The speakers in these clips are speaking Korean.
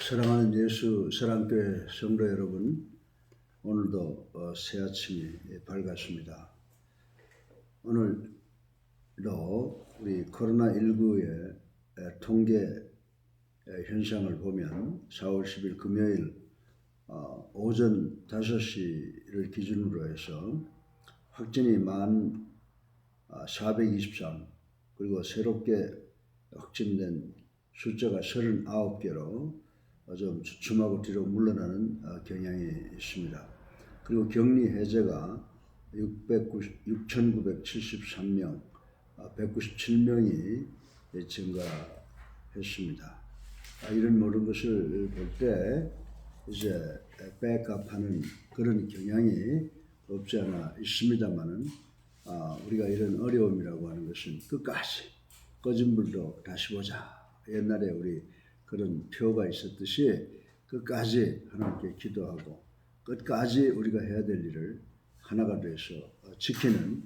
사랑하는 예수 사랑교회 성도 여러분, 오늘도 새 아침이 밝았습니다. 오늘도 우리 코로나19의 통계 현상을 보면 4월 10일 금요일 오전 5시를 기준으로 해서 확진이 1423, 그리고 새롭게 확진된 숫자가 39개로 좀 주춤하고 뒤로 물러나는 경향이 있습니다. 그리고 격리 해제가 6,973명, 197명이 증가했습니다. 이런 모든 것을 볼 때 이제 백업하는 그런 경향이 없지 않아 있습니다만은 우리가 이런 어려움이라고 하는 것은 끝까지 꺼진 불도 다시 보자. 옛날에 우리 그런 표가 있었듯이 끝까지 하나님께 기도하고 끝까지 우리가 해야 될 일을 하나가 돼서 지키는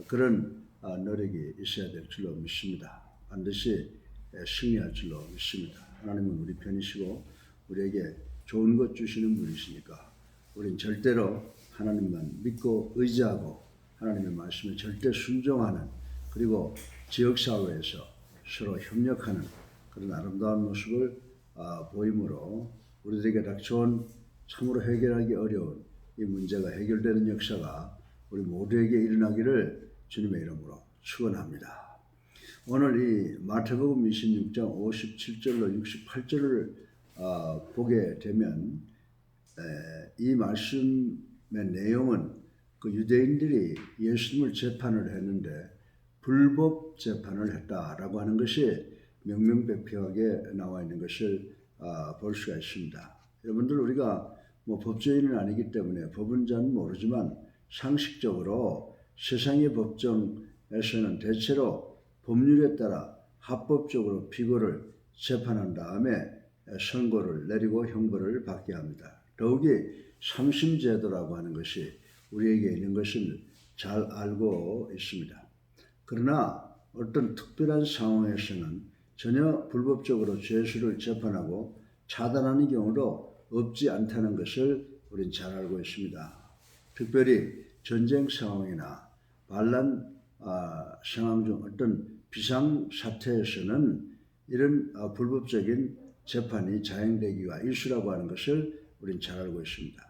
그런 노력이 있어야 될 줄로 믿습니다. 반드시 승리할 줄로 믿습니다. 하나님은 우리 편이시고 우리에게 좋은 것 주시는 분이시니까 우린 절대로 하나님만 믿고 의지하고 하나님의 말씀에 절대 순종하는, 그리고 지역사회에서 서로 협력하는 그런 아름다운 모습을 보임으로 우리들에게 닥쳐온 참으로 해결하기 어려운 이 문제가 해결되는 역사가 우리 모두에게 일어나기를 주님의 이름으로 축원합니다. 오늘 이 마태복음 26장 57절로 68절을 보게 되면 이 말씀의 내용은 그 유대인들이 예수님을 재판을 했는데 불법 재판을 했다라고 하는 것이 명명백백하게 나와 있는 것을 볼 수가 있습니다. 여러분들, 우리가 법조인은 아니기 때문에 법은 잘 모르지만 상식적으로 세상의 법정에서는 대체로 법률에 따라 합법적으로 피고를 재판한 다음에 선고를 내리고 형벌을 받게 합니다. 더욱이 삼심제도라고 하는 것이 우리에게 있는 것을 잘 알고 있습니다. 그러나 어떤 특별한 상황에서는 전혀 불법적으로 죄수를 재판하고 차단하는 경우도 없지 않다는 것을 우리는 잘 알고 있습니다. 특별히 전쟁 상황이나 반란 상황 중 어떤 비상사태에서는 이런 불법적인 재판이 자행되기가 일수라고 하는 것을 우리는 잘 알고 있습니다.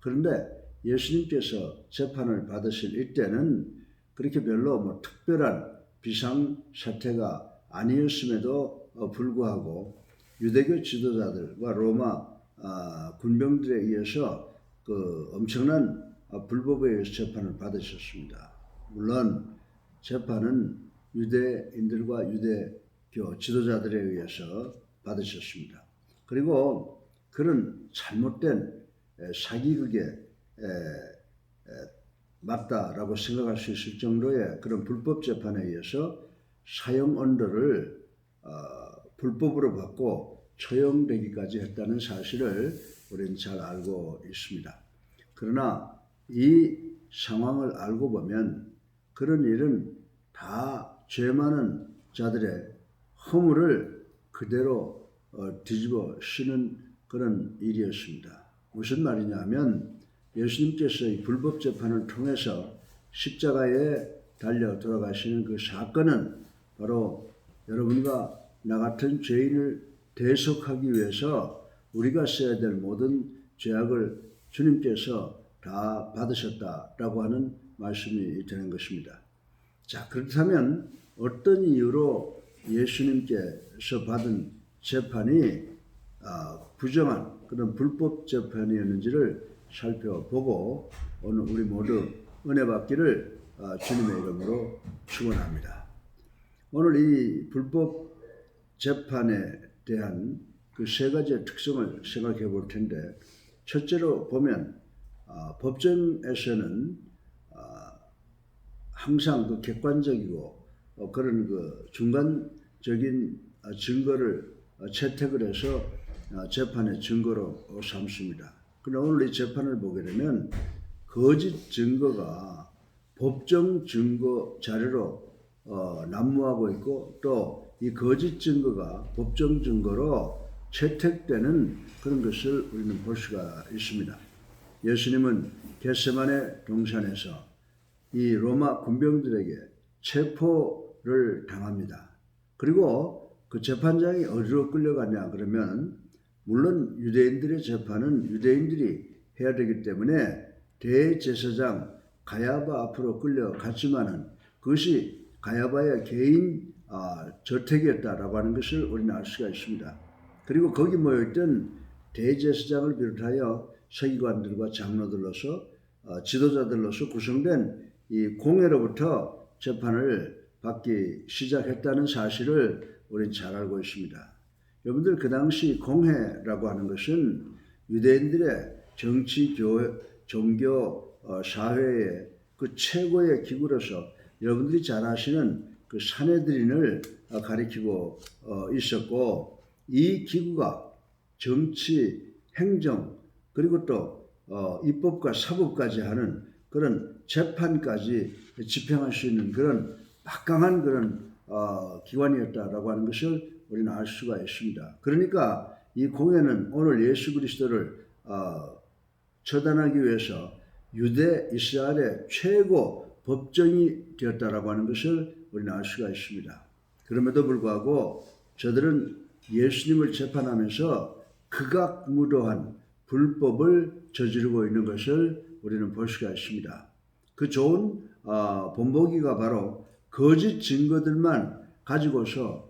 그런데 예수님께서 재판을 받으실 이때는 그렇게 별로 특별한 비상사태가 아니었음에도 불구하고 유대교 지도자들과 로마 군병들에 의해서 그 엄청난 불법에 의해서 재판을 받으셨습니다. 물론 재판은 유대인들과 유대교 지도자들에 의해서 받으셨습니다. 그리고 그런 잘못된 사기극에 맞다라고 생각할 수 있을 정도의 그런 불법 재판에 의해서 사형 언도를 불법으로 받고 처형되기까지 했다는 사실을 우리는 잘 알고 있습니다. 그러나 이 상황을 알고 보면 그런 일은 다 죄 많은 자들의 허물을 그대로 뒤집어 쓰는 그런 일이었습니다. 무슨 말이냐 하면 예수님께서 이 불법 재판을 통해서 십자가에 달려 돌아가시는 그 사건은 바로 여러분과 나 같은 죄인을 대속하기 위해서 우리가 써야 될 모든 죄악을 주님께서 다 받으셨다라고 하는 말씀이 되는 것입니다. 자, 그렇다면 어떤 이유로 예수님께서 받은 재판이 부정한 그런 불법 재판이었는지를 살펴보고 오늘 우리 모두 은혜 받기를 주님의 이름으로 축원합니다. 오늘 이 불법 재판에 대한 그 세 가지의 특성을 생각해 볼 텐데, 첫째로 보면 법정에서는 항상 그 객관적이고 그런 그 중간적인 증거를 채택을 해서 재판의 증거로 삼습니다. 그런데 오늘 이 재판을 보게 되면 거짓 증거가 법정 증거 자료로 난무하고 있고, 또 이 거짓 증거가 법정 증거로 채택되는 그런 것을 우리는 볼 수가 있습니다. 예수님은 겟세마네 동산에서 이 로마 군병들에게 체포를 당합니다. 그리고 그 재판장이 어디로 끌려가냐 그러면 물론 유대인들의 재판은 유대인들이 해야 되기 때문에 대제사장 가야바 앞으로 끌려갔지만은 그것이 가야바의 개인 저택이었다라고 하는 것을 우리는 알 수가 있습니다. 그리고 거기 모여있던 대제사장을 비롯하여 서기관들과 장로들로서 지도자들로서 구성된 이 공회로부터 재판을 받기 시작했다는 사실을 우리는 잘 알고 있습니다. 여러분들 그 당시 공회라고 하는 것은 유대인들의 정치, 종교, 사회의 그 최고의 기구로서 여러분들이 잘 아시는 그 산헤드린을 가리키고 있었고 이 기구가 정치, 행정 그리고 또 입법과 사법까지 하는 그런 재판까지 집행할 수 있는 그런 막강한 그런 기관이었다라고 하는 것을 우리는 알 수가 있습니다. 그러니까 이 공회는 오늘 예수 그리스도를 처단하기 위해서 유대 이스라엘의 최고 법정이 되었다라고 하는 것을 우리는 알 수가 있습니다. 그럼에도 불구하고 저들은 예수님을 재판하면서 극악무도한 불법을 저지르고 있는 것을 우리는 볼 수가 있습니다. 그 좋은 본보기가 바로 거짓 증거들만 가지고서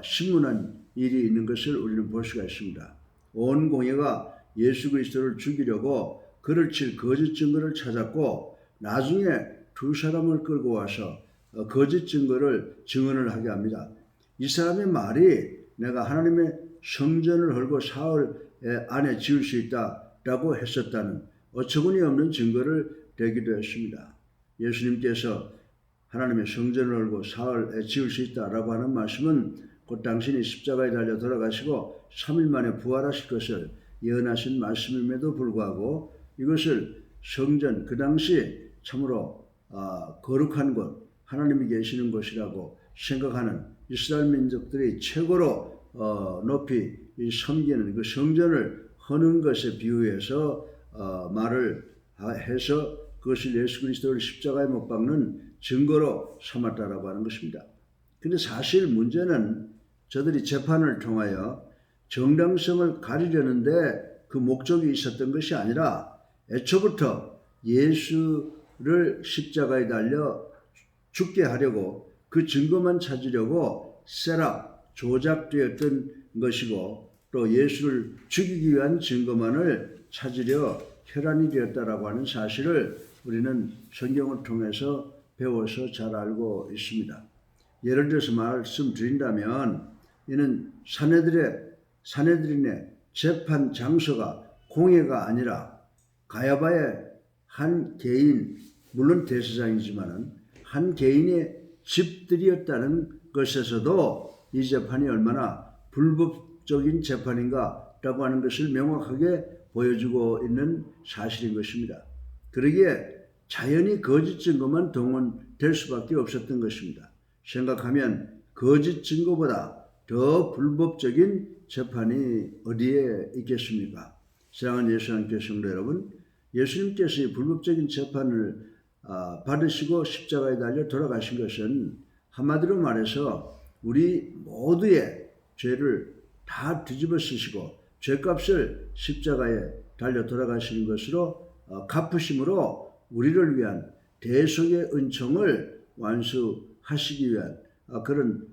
신문한 일이 있는 것을 우리는 볼 수가 있습니다. 온 공회가 예수 그리스도를 죽이려고 그를 칠 거짓 증거를 찾았고 나중에 두 사람을 끌고 와서 거짓 증거를 증언을 하게 합니다. 이 사람의 말이 내가 하나님의 성전을 헐고 사흘 안에 지을 수 있다라고 했었다는 어처구니 없는 증거를 대기도 했습니다. 예수님께서 하나님의 성전을 헐고 사흘에 지을 수 있다라고 하는 말씀은 곧 당신이 십자가에 달려 돌아가시고 3일 만에 부활하실 것을 예언하신 말씀임에도 불구하고 이것을 성전 그 당시 참으로 거룩한 곳 하나님이 계시는 곳이라고 생각하는 이스라엘 민족들이 최고로 높이 섬기는 그 성전을 허는 것에 비유해서 말을 해서 그것을 예수 그리스도를 십자가에 못 박는 증거로 삼았다라고 하는 것입니다. 근데 사실 문제는 저들이 재판을 통하여 정당성을 가리려는데 그 목적이 있었던 것이 아니라 애초부터 예수를 십자가에 달려 죽게 하려고 그 증거만 찾으려고 셋업, 조작되었던 것이고 또 예수를 죽이기 위한 증거만을 찾으려 혈안이 되었다라고 하는 사실을 우리는 성경을 통해서 배워서 잘 알고 있습니다. 예를 들어서 말씀드린다면 이는 산헤드린의 재판 장소가 공회가 아니라 가야바의 한 개인, 물론 대제사장이지만은 한 개인의 집들이었다는 것에서도 이 재판이 얼마나 불법적인 재판인가라고 하는 것을 명확하게 보여주고 있는 사실인 것입니다. 그러기에 자연히 거짓 증거만 동원될 수밖에 없었던 것입니다. 생각하면 거짓 증거보다 더 불법적인 재판이 어디에 있겠습니까? 사랑하는 예수 안교 성도 여러분, 예수님께서 이 불법적인 재판을 받으시고 십자가에 달려 돌아가신 것은 한마디로 말해서 우리 모두의 죄를 다 뒤집어 쓰시고 죄값을 십자가에 달려 돌아가시는 것으로 갚으심으로 우리를 위한 대속의 은총을 완수하시기 위한 그런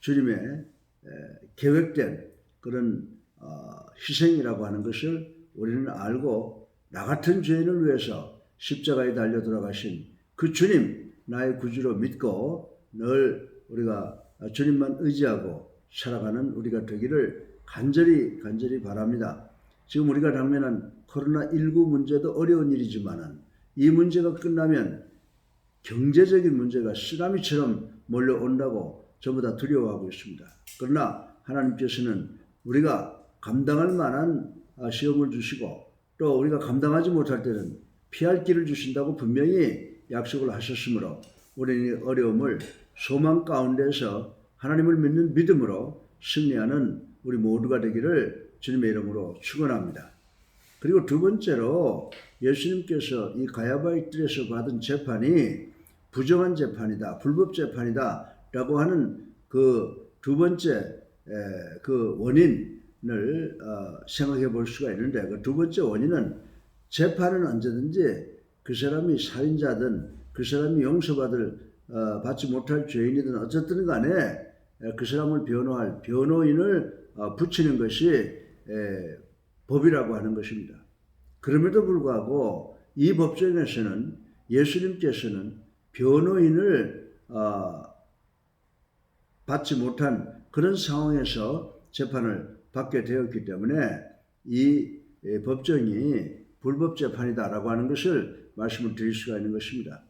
주님의 계획된 그런 희생이라고 하는 것을 우리는 알고 나 같은 죄인을 위해서 십자가에 달려 돌아가신 그 주님 나의 구주로 믿고 늘 우리가 주님만 의지하고 살아가는 우리가 되기를 간절히 바랍니다. 지금 우리가 당면한 코로나19 문제도 어려운 일이지만 이 문제가 끝나면 경제적인 문제가 쓰나미처럼 몰려온다고 전부 다 두려워하고 있습니다. 그러나 하나님께서는 우리가 감당할 만한 시험을 주시고 또 우리가 감당하지 못할 때는 피할 길을 주신다고 분명히 약속을 하셨으므로 우리는 어려움을 소망 가운데서 하나님을 믿는 믿음으로 승리하는 우리 모두가 되기를 주님의 이름으로 축원합니다. 그리고 두 번째로 예수님께서 이 가야바의 뜰에서 받은 재판이 부정한 재판이다, 불법 재판이다 라고 하는 그 두 번째 그 원인을 생각해 볼 수가 있는데, 그 두 번째 원인은 재판은 언제든지 그 사람이 살인자든 그 사람이 받지 못할 죄인이든 어쨌든 간에 그 사람을 변호할 변호인을 붙이는 것이 법이라고 하는 것입니다. 그럼에도 불구하고 이 법정에서는 예수님께서는 변호인을 받지 못한 그런 상황에서 재판을 받게 되었기 때문에 이 법정이 불법 재판이다라고 하는 것을 말씀을 드릴 수가 있는 것입니다.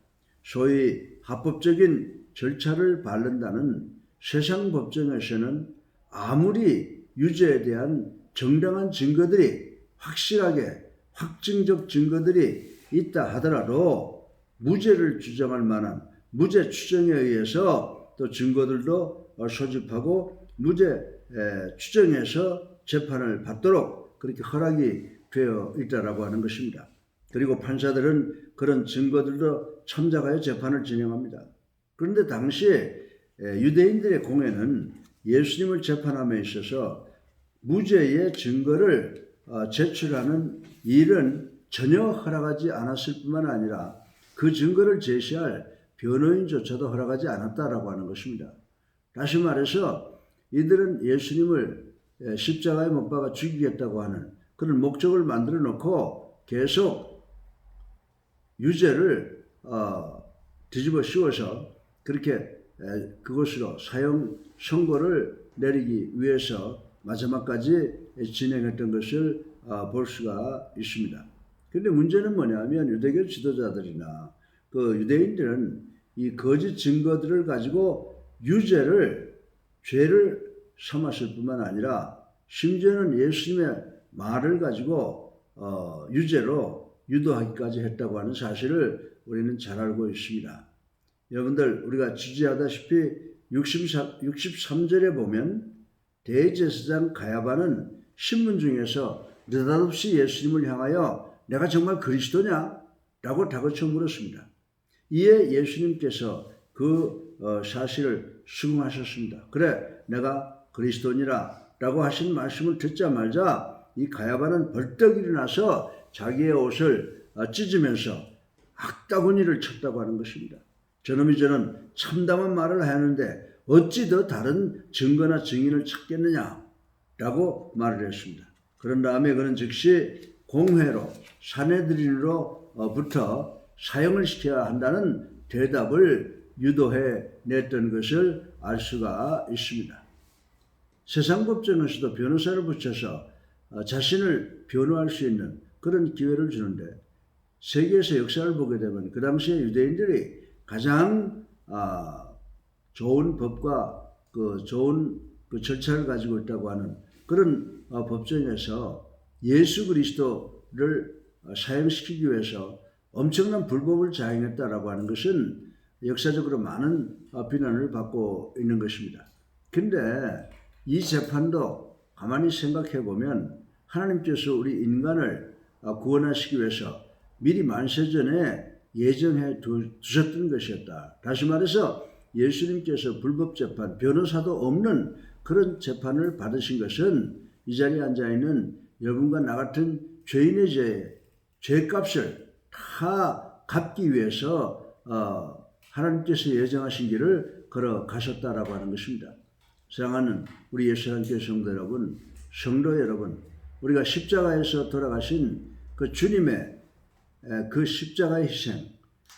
소위 합법적인 절차를 밟는다는 세상 법정에서는 아무리 유죄에 대한 정당한 증거들이 확실하게 확증적 증거들이 있다 하더라도 무죄를 주장할 만한 무죄 추정에 의해서 또 증거들도 소집하고 무죄 추정해서 재판을 받도록 그렇게 허락이 되어 있다라고 하는 것입니다. 그리고 판사들은 그런 증거들도 참작하여 재판을 진행합니다. 그런데 당시에 유대인들의 공회는 예수님을 재판함에 있어서 무죄의 증거를 제출하는 일은 전혀 허락하지 않았을 뿐만 아니라 그 증거를 제시할 변호인조차도 허락하지 않았다라고 하는 것입니다. 다시 말해서 이들은 예수님을 십자가에 못 박아 죽이겠다고 하는 그런 목적을 만들어 놓고 계속 유죄를 뒤집어 씌워서 그렇게 그것으로 사형 선고를 내리기 위해서 마지막까지 진행했던 것을 볼 수가 있습니다. 그런데 문제는 뭐냐면 유대교 지도자들이나 그 유대인들은 이 거짓 증거들을 가지고 죄를 삼았을 뿐만 아니라 심지어는 예수님의 말을 가지고 유죄로 유도하기까지 했다고 하는 사실을 우리는 잘 알고 있습니다. 여러분들 우리가 지지하다시피 63절에 보면 대제사장 가야바는 신문 중에서 느닷없이 예수님을 향하여 내가 정말 그리스도냐? 라고 다그쳐 물었습니다. 이에 예수님께서 그 사실을 수긍하셨습니다. 그래 내가 그리스도니라 라고 하신 말씀을 듣자마자 이 가야바는 벌떡 일어나서 자기의 옷을 찢으면서 악다구니를 쳤다고 하는 것입니다. 저놈이 저는 참담한 말을 하는데 어찌 더 다른 증거나 증인을 찾겠느냐 라고 말을 했습니다. 그런 다음에 그는 즉시 공회로 산헤드린으로부터 사형을 시켜야 한다는 대답을 유도해 냈던 것을 알 수가 있습니다. 세상 법정에서도 변호사를 붙여서 자신을 변호할 수 있는 그런 기회를 주는데, 세계에서 역사를 보게 되면 그 당시에 유대인들이 가장 좋은 법과 좋은 절차를 가지고 있다고 하는 그런 법정에서 예수 그리스도를 사형시키기 위해서 엄청난 불법을 자행했다라고 하는 것은 역사적으로 많은 비난을 받고 있는 것입니다. 근데 이 재판도 가만히 생각해 보면 하나님께서 우리 인간을 구원하시기 위해서 미리 만세전에 예정해 두셨던 것이었다. 다시 말해서 예수님께서 불법 재판, 변호사도 없는 그런 재판을 받으신 것은 이 자리에 앉아있는 여러분과 나 같은 죄인의 죄값을 다 갚기 위해서 하나님께서 예정하신 길을 걸어가셨다라고 하는 것입니다. 사랑하는 우리 예수님께 성도 여러분, 성도 여러분, 우리가 십자가에서 돌아가신 그 주님의 그 십자가의 희생,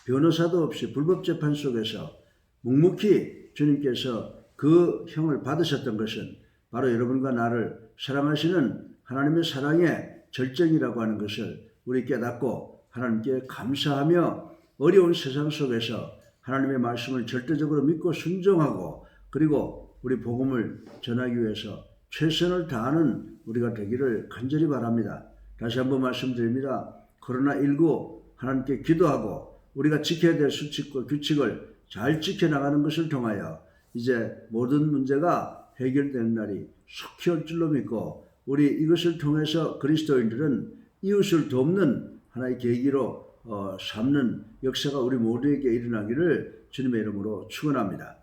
변호사도 없이 불법 재판 속에서 묵묵히 주님께서 그 형을 받으셨던 것은 바로 여러분과 나를 사랑하시는 하나님의 사랑의 절정이라고 하는 것을 우리 깨닫고 하나님께 감사하며 어려운 세상 속에서 하나님의 말씀을 절대적으로 믿고 순종하고 그리고 우리 복음을 전하기 위해서 최선을 다하는 우리가 되기를 간절히 바랍니다. 다시 한번 말씀드립니다. 코로나19 하나님께 기도하고 우리가 지켜야 될 수칙과 규칙을 잘 지켜나가는 것을 통하여 이제 모든 문제가 해결되는 날이 속히 올 줄로 믿고 우리 이것을 통해서 그리스도인들은 이웃을 돕는 하나의 계기로 삼는 역사가 우리 모두에게 일어나기를 주님의 이름으로 축원합니다.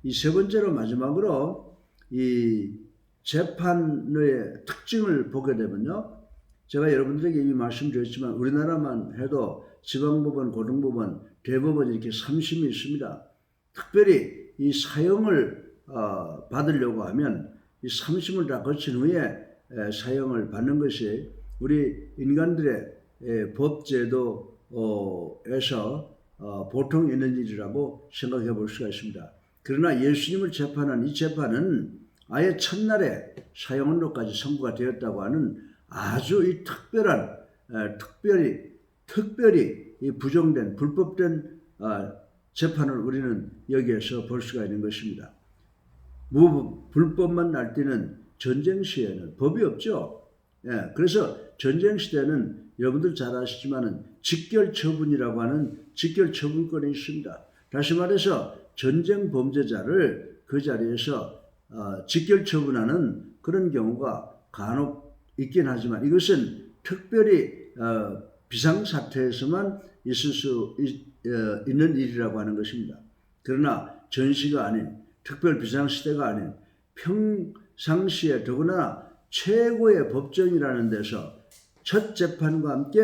이 세 번째로 마지막으로 이 재판의 특징을 보게 되면요. 제가 여러분들에게 이미 말씀드렸지만 우리나라만 해도 지방법원, 고등법원, 대법원 이렇게 3심이 있습니다. 특별히 이 사형을 받으려고 하면 이 3심을 다 거친 후에 사형을 받는 것이 우리 인간들의 법제도에서 보통 있는 일이라고 생각해 볼 수가 있습니다. 그러나 예수님을 재판한 이 재판은 아예 첫날에 사형언도까지 선고가 되었다고 하는 아주 이 특별히 이 부정된 불법된 재판을 우리는 여기에서 볼 수가 있는 것입니다. 불법만 날뛰는 전쟁 시에는 법이 없죠. 그래서 전쟁 시대는 여러분들 잘 아시지만은 직결처분이라고 하는 직결처분권이 있습니다. 다시 말해서 전쟁 범죄자를 그 자리에서 직결처분하는 그런 경우가 간혹 있긴 하지만 이것은 특별히 비상사태에서만 있을 수 있는 일이라고 하는 것입니다. 그러나 전시가 아닌 특별 비상시대가 아닌 평상시에 더구나 최고의 법정이라는 데서 첫 재판과 함께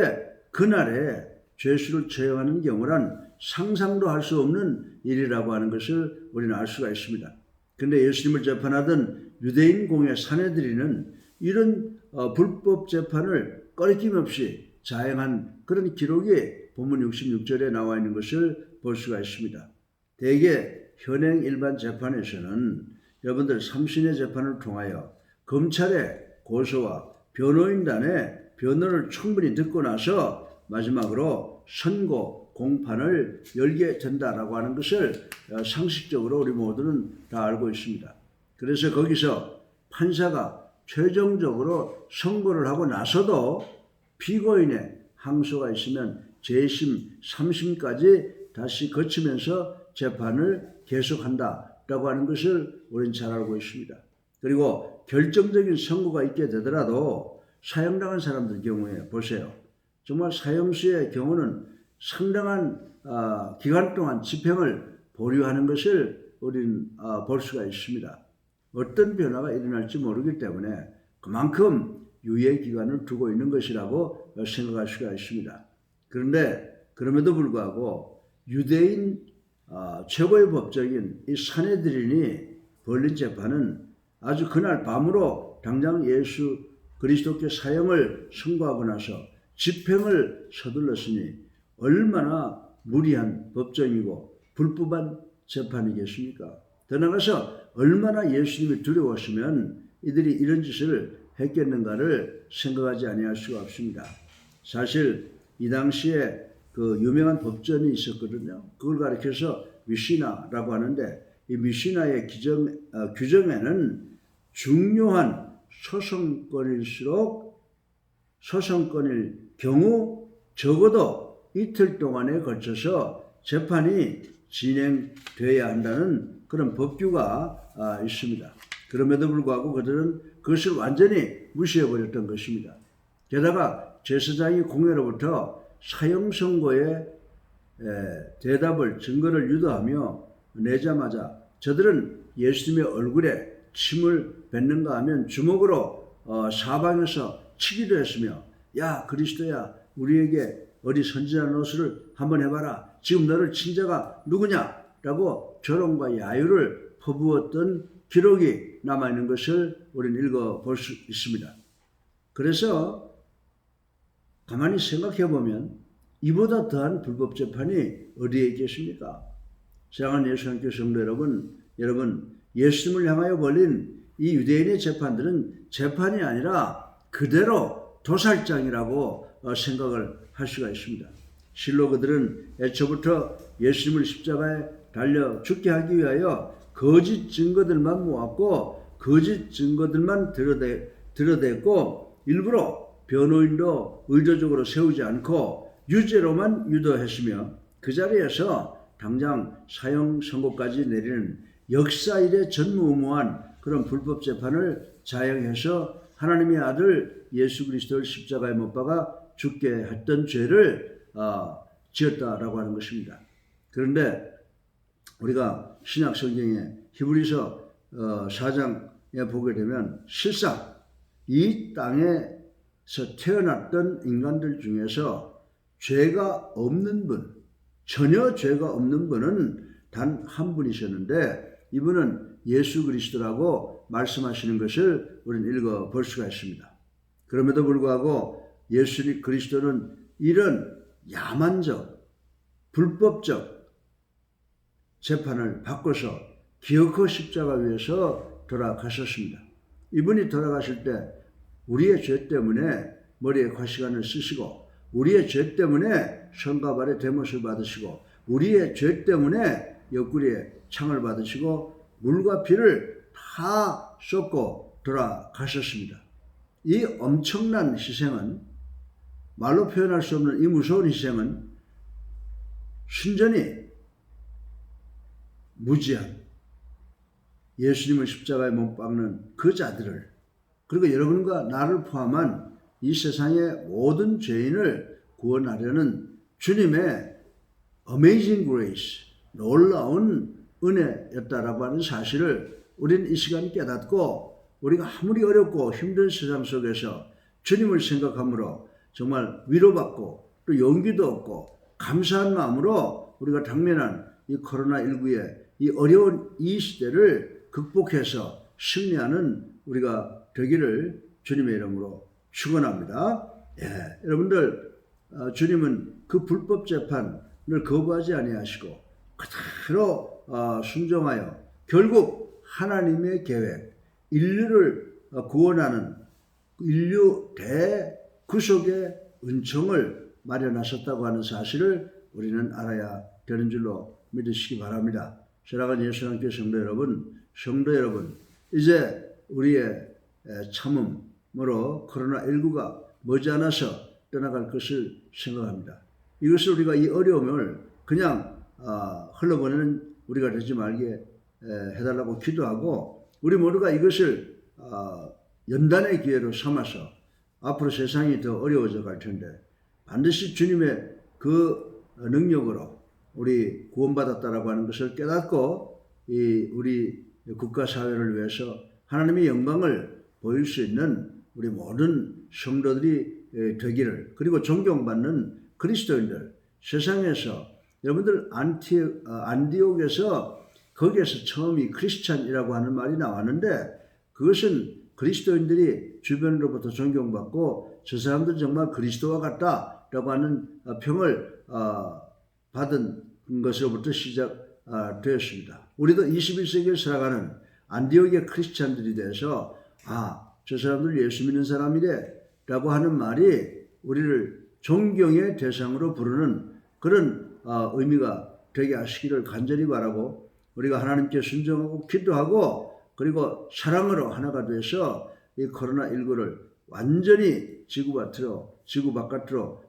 그날에 죄수를 처형하는 경우란 상상도 할 수 없는 일이라고 하는 것을 우리는 알 수가 있습니다. 그런데 예수님을 재판하던 유대인 공회 사내들이는 이런 불법 재판을 꺼리낌없이 자행한 그런 기록이 본문 66절에 나와 있는 것을 볼 수가 있습니다. 대개 현행 일반 재판에서는 여러분들 3신의 재판을 통하여 검찰의 고소와 변호인단의 변호를 충분히 듣고 나서 마지막으로 선고, 공판을 열게 된다라고 하는 것을 상식적으로 우리 모두는 다 알고 있습니다. 그래서 거기서 판사가 최종적으로 선고를 하고 나서도 피고인의 항소가 있으면 재심, 3심까지 다시 거치면서 재판을 계속한다라고 하는 것을 우리는 잘 알고 있습니다. 그리고 결정적인 선고가 있게 되더라도 사형당한 사람들 경우에 보세요. 정말 사형수의 경우는 상당한 기간 동안 집행을 보류하는 것을 우리는 볼 수가 있습니다. 어떤 변화가 일어날지 모르기 때문에 그만큼 유예 기간을 두고 있는 것이라고 생각할 수가 있습니다. 그런데 그럼에도 불구하고 유대인 최고의 법정인 이 사내들인이 벌린 재판은 아주 그날 밤으로 당장 예수 그리스도께 사형을 선고하고 나서 집행을 서둘렀으니 얼마나 무리한 법정이고 불법한 재판이겠습니까? 더 나아가서 얼마나 예수님이 두려웠으면 이들이 이런 짓을 했겠는가를 생각하지 아니할 수가 없습니다. 사실 이 당시에 그 유명한 법전이 있었거든요. 그걸 가리켜서 미시나라고 하는데 이 미시나의 규정에는 중요한 소송건일 경우 적어도 이틀 동안에 걸쳐서 재판이 진행돼야 한다는 그런 법규가 있습니다. 그럼에도 불구하고 그들은 그것을 완전히 무시해버렸던 것입니다. 게다가 제사장이 공회로부터 사형 선고의 대답을 증거를 유도하며 내자마자 저들은 예수님의 얼굴에 침을 뱉는가 하면 주먹으로 사방에서 치기도 했으며 야 그리스도야 우리에게 어디 선지자 노릇을 한번 해봐라. 지금 너를 친 자가 누구냐? 라고 조롱과 야유를 퍼부었던 기록이 남아있는 것을 우리는 읽어볼 수 있습니다. 그래서 가만히 생각해보면 이보다 더한 불법 재판이 어디에 있겠습니까? 사랑하는 예수님께 성도 여러분 예수님을 향하여 벌린 이 유대인의 재판들은 재판이 아니라 그대로 도살장이라고 생각을 할 수가 있습니다. 실로 그들은 애초부터 예수님을 십자가에 달려 죽게 하기 위하여 거짓 증거들만 모았고 거짓 증거들만 드러댔고 일부러 변호인도 의도적으로 세우지 않고 유죄로만 유도했으며 그 자리에서 당장 사형 선고까지 내리는 역사 이래 전무후무한 그런 불법 재판을 자행해서 하나님의 아들 예수 그리스도를 십자가에 못 박아 죽게 했던 죄를 지었다라고 하는 것입니다. 그런데 우리가 신약 성경에 히브리서 4장에 보게 되면 실상 이 땅에서 태어났던 인간들 중에서 죄가 없는 분, 전혀 죄가 없는 분은 단 한 분이셨는데 이분은 예수 그리스도라고 말씀하시는 것을 우리는 읽어볼 수가 있습니다. 그럼에도 불구하고 예수 그리스도는 이런 야만적, 불법적 재판을 바꿔서 기어코 십자가 위에서 돌아가셨습니다. 이분이 돌아가실 때 우리의 죄 때문에 머리에 과시관을 쓰시고 우리의 죄 때문에 성과 발에 대못을 받으시고 우리의 죄 때문에 옆구리에 창을 받으시고 물과 피를 다 쏟고 돌아가셨습니다. 이 엄청난 희생은 말로 표현할 수 없는 이 무서운 희생은 순전히 무지한 예수님을 십자가에 못 박는 그 자들을 그리고 여러분과 나를 포함한 이 세상의 모든 죄인을 구원하려는 주님의 Amazing Grace, 놀라운 은혜였다라고 하는 사실을 우리는 이 시간 깨닫고 우리가 아무리 어렵고 힘든 세상 속에서 주님을 생각함으로 정말 위로받고 또 용기도 얻고 감사한 마음으로 우리가 당면한 이 코로나19의 이 어려운 이 시대를 극복해서 승리하는 우리가 되기를 주님의 이름으로 축원합니다. 여러분들 주님은 그 불법 재판을 거부하지 아니하시고 그대로 순종하여 결국 하나님의 계획, 인류를 구원하는 인류 대구속의 은총을 마련하셨다고 하는 사실을 우리는 알아야 되는 줄로 믿으시기 바랍니다. 사랑하는 예수님께 성도 여러분, 이제 우리의 참음으로 코로나19가 머지않아서 떠나갈 것을 생각합니다. 이것을 우리가 이 어려움을 그냥 흘러보내는 우리가 되지 말게 해달라고 기도하고 우리 모두가 이것을 연단의 기회로 삼아서 앞으로 세상이 더 어려워져 갈 텐데 반드시 주님의 그 능력으로 우리 구원받았다라고 하는 것을 깨닫고 우리 국가 사회를 위해서 하나님의 영광을 보일 수 있는 우리 모든 성도들이 되기를 그리고 존경받는 그리스도인들 세상에서 여러분들 안디옥에서 거기에서 처음이 크리스찬이라고 하는 말이 나왔는데 그것은 그리스도인들이 주변으로부터 존경받고 저 사람들 정말 그리스도와 같다라고 하는 평을 받은 것으로부터 시작되었습니다. 우리도 21세기를 살아가는 안디옥의 크리스찬들이 돼서 저 사람들 예수 믿는 사람이래 라고 하는 말이 우리를 존경의 대상으로 부르는 그런 의미가 되게 하시기를 간절히 바라고 우리가 하나님께 순종하고 기도하고 그리고 사랑으로 하나가 돼서 이 코로나19를 완전히 지구 바깥으로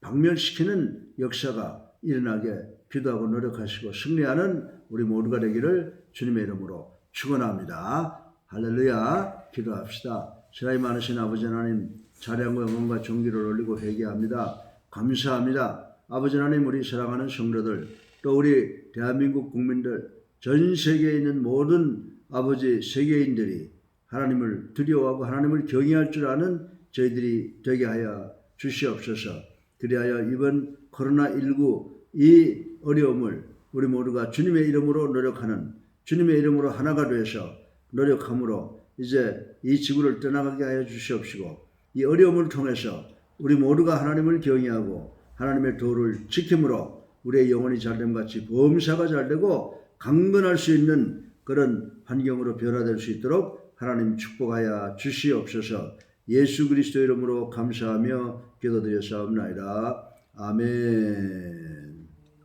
박멸시키는 역사가 일어나게 기도하고 노력하시고 승리하는 우리 모두가 되기를 주님의 이름으로 축원합니다. 할렐루야. 기도합시다. 사랑이 많으신 아버지 하나님 찬양과 영광과 존귀를 올리고 회개합니다. 감사합니다. 아버지 하나님 우리 사랑하는 성도들 또 우리 대한민국 국민들 전 세계에 있는 모든 아버지 세계인들이 하나님을 두려워하고 하나님을 경외할 줄 아는 저희들이 되게 하여 주시옵소서. 그리하여 이번 코로나19 이 어려움을 우리 모두가 주님의 이름으로 노력하는 주님의 이름으로 하나가 되어서 노력함으로 이제 이 지구를 떠나가게 하여 주시옵시고 이 어려움을 통해서 우리 모두가 하나님을 경외하고 하나님의 도를 지킴으로 우리의 영혼이 잘됨같이 범사가 잘되고 강건할 수 있는 그런 환경으로 변화될 수 있도록 하나님 축복하여 주시옵소서. 예수 그리스도 이름으로 감사하며 기도드렸사옵나이다. 아멘.